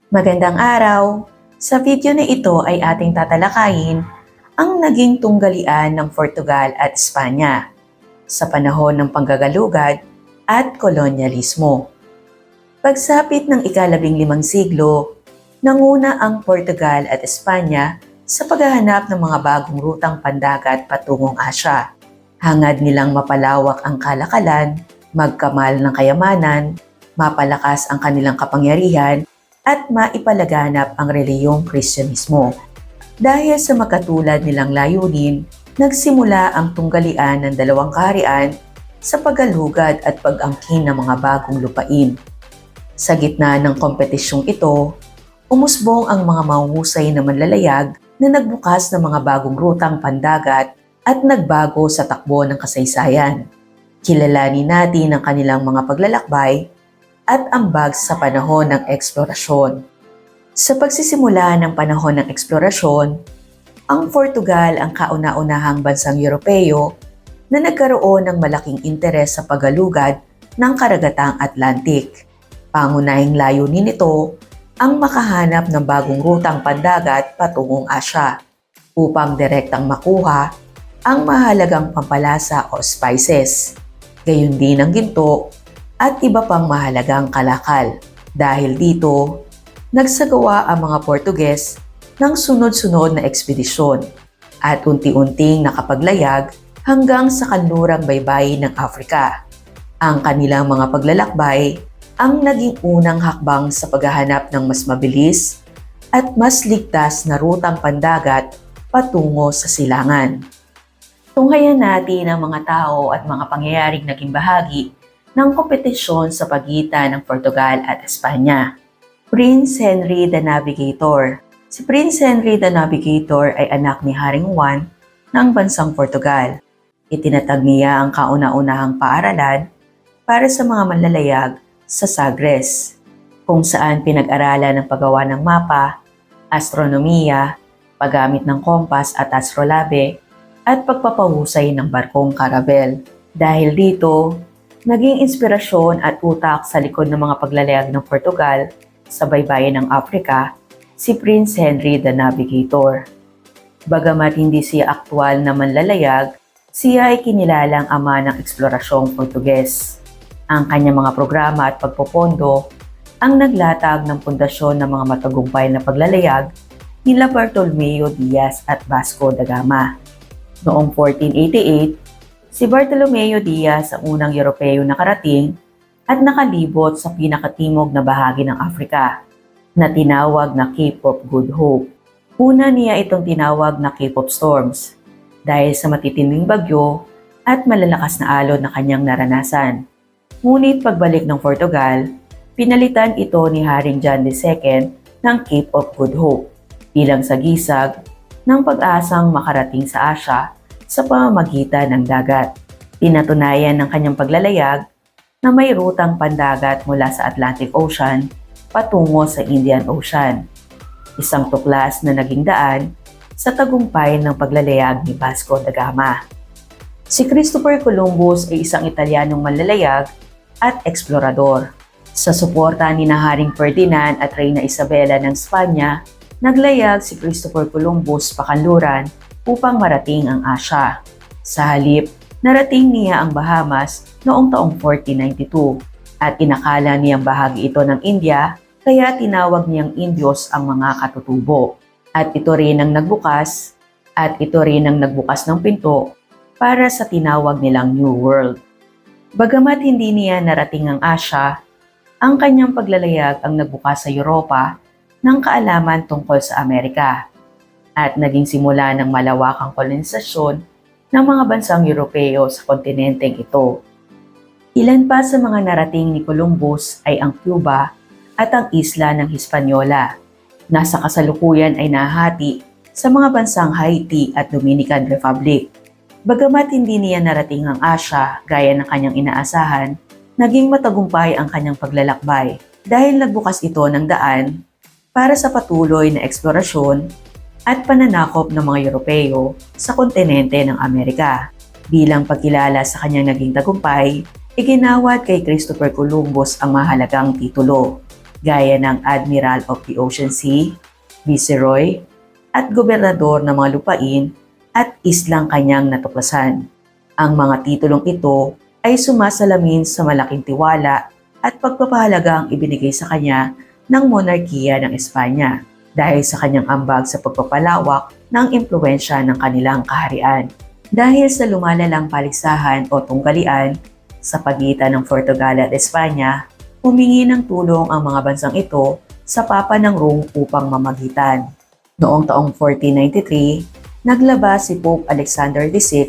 Magandang araw! Sa video na ito ay ating tatalakayin ang naging tunggalian ng Portugal at Espanya sa panahon ng panggagalugad at kolonyalismo. Pagsapit ng ika-15 siglo, nanguna ang Portugal at Espanya sa paghahanap ng mga bagong rutang pandagat patungong Asya. Hangad nilang mapalawak ang kalakalan, magkamal ng kayamanan, mapalakas ang kanilang kapangyarihan, at maipalaganap ang reliyong Kristyanismo. Dahil sa makatulad nilang layunin, nagsimula ang tunggalian ng dalawang kaharian sa paggalugad at pag-angkin ng mga bagong lupain. Sa gitna ng kompetisyong ito, umusbong ang mga mahuhusay na manlalayag na nagbukas ng mga bagong rutang pandagat at nagbago sa takbo ng kasaysayan. Kilalanin natin ang kanilang mga paglalakbay at ambag sa panahon ng eksplorasyon. Sa pagsisimula ng panahon ng eksplorasyon, ang Portugal ang kauna-unahang bansang Europeo na nagkaroon ng malaking interes sa paggalugad ng karagatang Atlantic. Pangunahing layunin nito ang makahanap ng bagong rutang pandagat patungong Asya upang direktang makuha ang mahalagang pampalasa o spices, gayon din ang ginto at iba pang mahalagang kalakal. Dahil dito, nagsagawa ang mga Portuges ng sunod-sunod na ekspedisyon at unti-unting nakapaglayag hanggang sa kanlurang baybayin ng Afrika. Ang kanilang mga paglalakbay ang naging unang hakbang sa paghahanap ng mas mabilis at mas ligtas na rutang pandagat patungo sa silangan. Tunghayan natin ang mga tao at mga pangyayaring naging bahagi ng kompetisyon sa pagitan ng Portugal at Espanya. Prince Henry the Navigator. Si Prince Henry the Navigator ay anak ni Haring Juan ng bansang Portugal. Itinatag niya ang kauna-unahang paaralan para sa mga manlalayag sa Sagres, kung saan pinag-aralan ang paggawa ng mapa, astronomiya, paggamit ng kompas at astrolabe, at pagpapahusay ng barkong karabel. Dahil dito, naging inspirasyon at utak sa likod ng mga paglalayag ng Portugal sa baybayin ng Afrika si Prince Henry the Navigator. Bagamat hindi siya aktwal na manlalayag, siya ay kinilalang ama ng eksplorasyong Portuges. Ang kanyang mga programa at pagpopondo ang naglatag ng pundasyon ng mga matagumpay na paglalayag nila Bartolomeo Diaz at Vasco da Gama. Noong 1488, si Bartolomeo Diaz ang unang Europeo na karating at nakalibot sa pinakatimog na bahagi ng Afrika na tinawag na Cape of Good Hope. Una niya itong tinawag na Cape of Storms dahil sa matitinding bagyo at malalakas na alon na kanyang naranasan. Ngunit pagbalik ng Portugal, pinalitan ito ni Haring John II ng Cape of Good Hope bilang sagisag ng pag-asang makarating sa Asya sa pamamagitan ng dagat. Tinatunayan ng kanyang paglalayag na may rutang pandagat mula sa Atlantic Ocean patungo sa Indian Ocean. Isang tuklas na naging daan sa tagumpay ng paglalayag ni Vasco da Gama. Si Christopher Columbus ay isang Italianong manlalayag at eksplorador. Sa suporta ni Haring Ferdinand at Reyna Isabela ng Espanya, naglayag si Christopher Columbus pakanluran upang marating ang Asya. Sa halip, narating niya ang Bahamas noong taong 1492 at inakala niyang bahagi ito ng India, kaya tinawag niyang Indios ang mga katutubo. At ito rin ang nagbukas ng pinto para sa tinawag nilang New World. Bagamat hindi niya narating ang Asya, ang kanyang paglalayag ang nagbukas sa Europa ng kaalaman tungkol sa Amerika at naging simula ng malawakang kolonisasyon ng mga bansang Europeo sa kontinenteng ito. Ilan pa sa mga narating ni Columbus ay ang Cuba at ang isla ng Hispaniola, na sa kasalukuyan ay nahati sa mga bansang Haiti at Dominican Republic. Bagamat hindi niya narating ang Asya gaya ng kanyang inaasahan, naging matagumpay ang kanyang paglalakbay dahil nagbukas ito ng daan para sa patuloy na eksplorasyon at pananakop ng mga Europeo sa kontinente ng Amerika. Bilang pagkilala sa kanyang naging tagumpay, iginawad kay Christopher Columbus ang mahalagang titulo gaya ng Admiral of the Ocean Sea, Viceroy, at Gobernador ng mga lupain at islang kanyang natuklasan. Ang mga titulong ito ay sumasalamin sa malaking tiwala at pagpapahalaga ang ibinigay sa kanya ng monarkiya ng Espanya dahil sa kanyang ambag sa pagpapalawak ng impluwensya ng kanilang kaharian. Dahil sa lumalalang paligsahan o tunggalian sa pagitan ng Portugal at Espanya, humingi ng tulong ang mga bansang ito sa Papa ng Rome upang mamagitan. Noong taong 1493, naglabas si Pope Alexander VI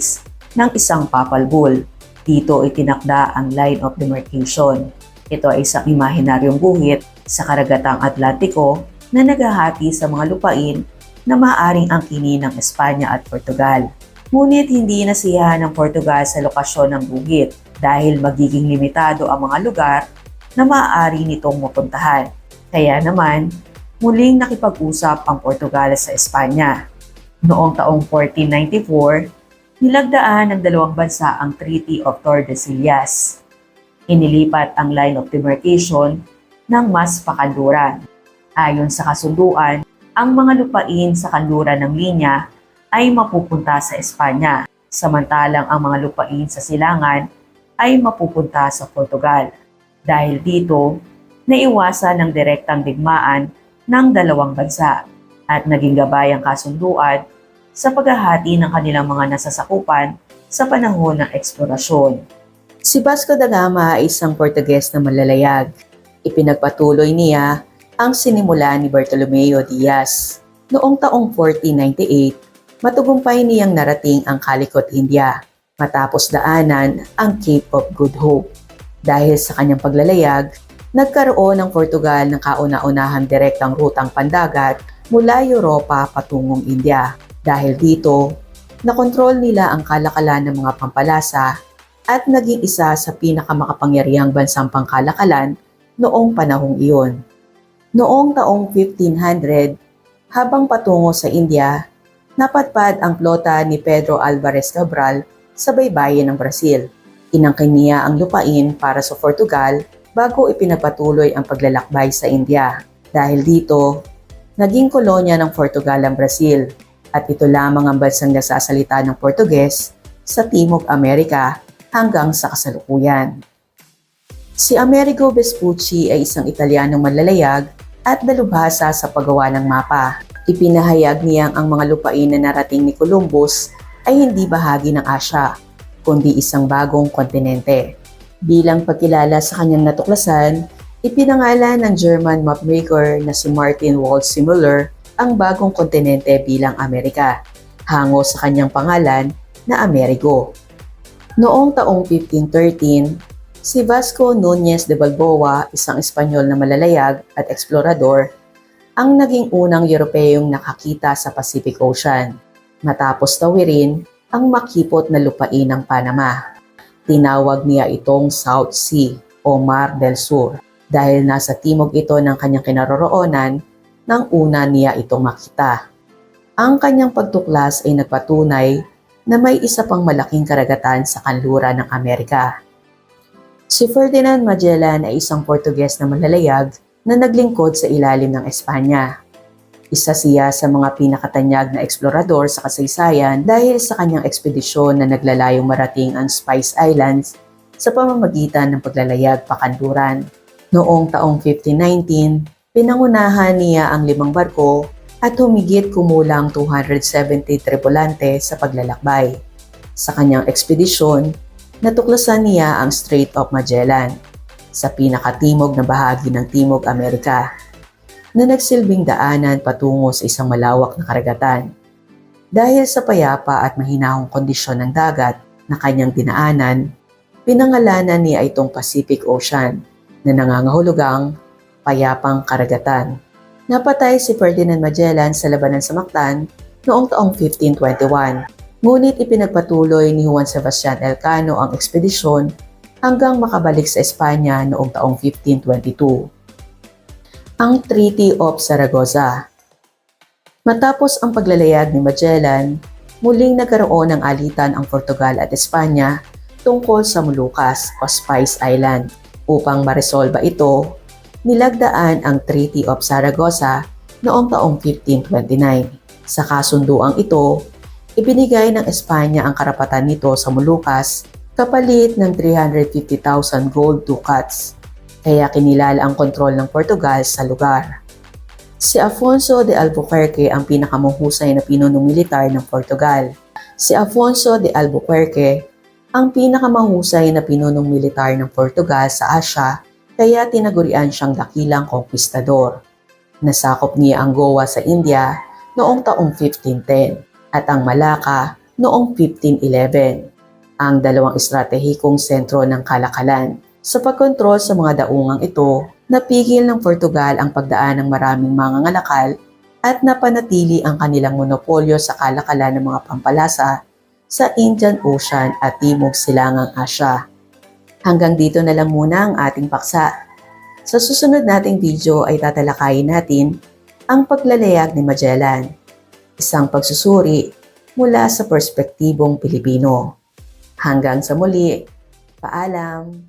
ng isang papal bull. Dito itinakda ang line of demarcation. Ito ay isang imahinaryong guhit sa karagatang Atlantiko na naghahati sa mga lupain na maaaring angkinin ng Espanya at Portugal. Ngunit hindi nasiyahan ng Portugal sa lokasyon ng guhit dahil magiging limitado ang mga lugar na maaari nitong mapuntahan. Kaya naman, muling nakipag-usap ang Portugal sa Espanya. Noong taong 1494, nilagdaan ng dalawang bansa ang Treaty of Tordesillas. Inilipat ang line of demarcation ng mas pakanluran. Ayon sa kasunduan, ang mga lupain sa kanluran ng linya ay mapupunta sa Espanya, samantalang ang mga lupain sa silangan ay mapupunta sa Portugal. Dahil dito, naiwasan ng direktang digmaan ng dalawang bansa at naging gabay ang kasunduan sa paghahati ng kanilang mga nasasakupan sa panahon ng eksplorasyon. Si Vasco da Gama ay isang Portuges na manlalayag. Ipinagpatuloy niya ang sinimula ni Bartolomeo Diaz. Noong taong 1498, matagumpay niyang narating ang Calicut, India, matapos daanan ang Cape of Good Hope. Dahil sa kanyang paglalayag, nagkaroon ng Portugal ng kauna-unahang direktang rutang pandagat mula Europa patungong India. Dahil dito, nakontrol nila ang kalakalan ng mga pampalasa at naging isa sa pinakamakapangyarihang bansang pangkalakalan noong panahong iyon. Noong taong 1500, habang patungo sa India, napadpad ang plota ni Pedro Alvarez Cabral sa baybayin ng Brazil. Inangkin niya ang lupain para sa Portugal bago ipinagpatuloy ang paglalakbay sa India. Dahil dito, naging kolonya ng Portugal ang Brazil. At ito lamang ang bansang nasasalita ng Portuges sa Timog Amerika hanggang sa kasalukuyan. Si Amerigo Vespucci ay isang Italianong manlalayag at dalubhasa sa paggawa ng mapa. Ipinahayag niyang ang mga lupain na narating ni Columbus ay hindi bahagi ng Asya, kundi isang bagong kontinente. Bilang pagkilala sa kanyang natuklasan, ipinangalan ng German mapmaker na si Martin Waldseemüller ang bagong kontinente bilang Amerika, hango sa kanyang pangalan na Amerigo. Noong taong 1513, si Vasco Núñez de Balboa, isang Espanyol na malalayag at eksplorador, ang naging unang Europeyong nakakita sa Pacific Ocean, matapos tawirin ang makipot na lupain ng Panama. Tinawag niya itong South Sea o Mar del Sur dahil nasa timog ito ng kanyang kinaroroonan nang una niya itong makita. Ang kanyang pagtuklas ay nagpatunay na may isa pang malaking karagatan sa kanluran ng Amerika. Si Ferdinand Magellan ay isang Portuges na manlalayag na naglingkod sa ilalim ng Espanya. Isa siya sa mga pinakatanyag na eksplorador sa kasaysayan dahil sa kanyang ekspedisyon na naglalayong marating ang Spice Islands sa pamamagitan ng paglalayag pakanluran. Noong taong 1519, pinangunahan niya ang 5 barko at humigit kumulang 270 tripulante sa paglalakbay. Sa kanyang ekspedisyon, natuklasan niya ang Strait of Magellan sa pinakatimog na bahagi ng Timog Amerika na nagsilbing daanan patungo sa isang malawak na karagatan. Dahil sa payapa at mahinahong kondisyon ng dagat na kanyang dinaanan, pinangalanan niya itong Pacific Ocean na nangangahulugang payapang karagatan. Napatay si Ferdinand Magellan sa labanan sa Mactan noong taong 1521. Ngunit ipinagpatuloy ni Juan Sebastian Elcano ang ekspedisyon hanggang makabalik sa Espanya noong taong 1522. Ang Treaty of Zaragoza. Matapos ang paglalayag ni Magellan, muling nagkaroon ng alitan ang Portugal at Espanya tungkol sa Moluccas o Spice Island. Upang maresolba ito, Nilagdaan ang Treaty of Zaragoza noong taong 1529. Sa kasunduang ito, ibinigay ng Espanya ang karapatan nito sa Moluccas kapalit ng 350,000 gold ducats, kaya kinilala ang kontrol ng Portugal sa lugar. Si Afonso de Albuquerque ang pinakamuhusay na pinunong militar ng Portugal. Si Afonso de Albuquerque ang pinakamahusay na pinunong militar ng Portugal sa Asya, kaya tinagurian siyang dakilang konkistador. Nasakop niya ang Goa sa India noong taong 1510 at ang Malacca noong 1511, ang dalawang estratehikong sentro ng kalakalan. Sa pagkontrol sa mga daungang ito, napigil ng Portugal ang pagdaan ng maraming mangangalakal at napanatili ang kanilang monopolyo sa kalakalan ng mga pampalasa sa Indian Ocean at Timog Silangang Asya. Hanggang dito na lang muna ang ating paksa. Sa susunod nating video ay tatalakayin natin ang paglalayag ni Magellan, isang pagsusuri mula sa perspektibong Pilipino. Hanggang sa muli, paalam!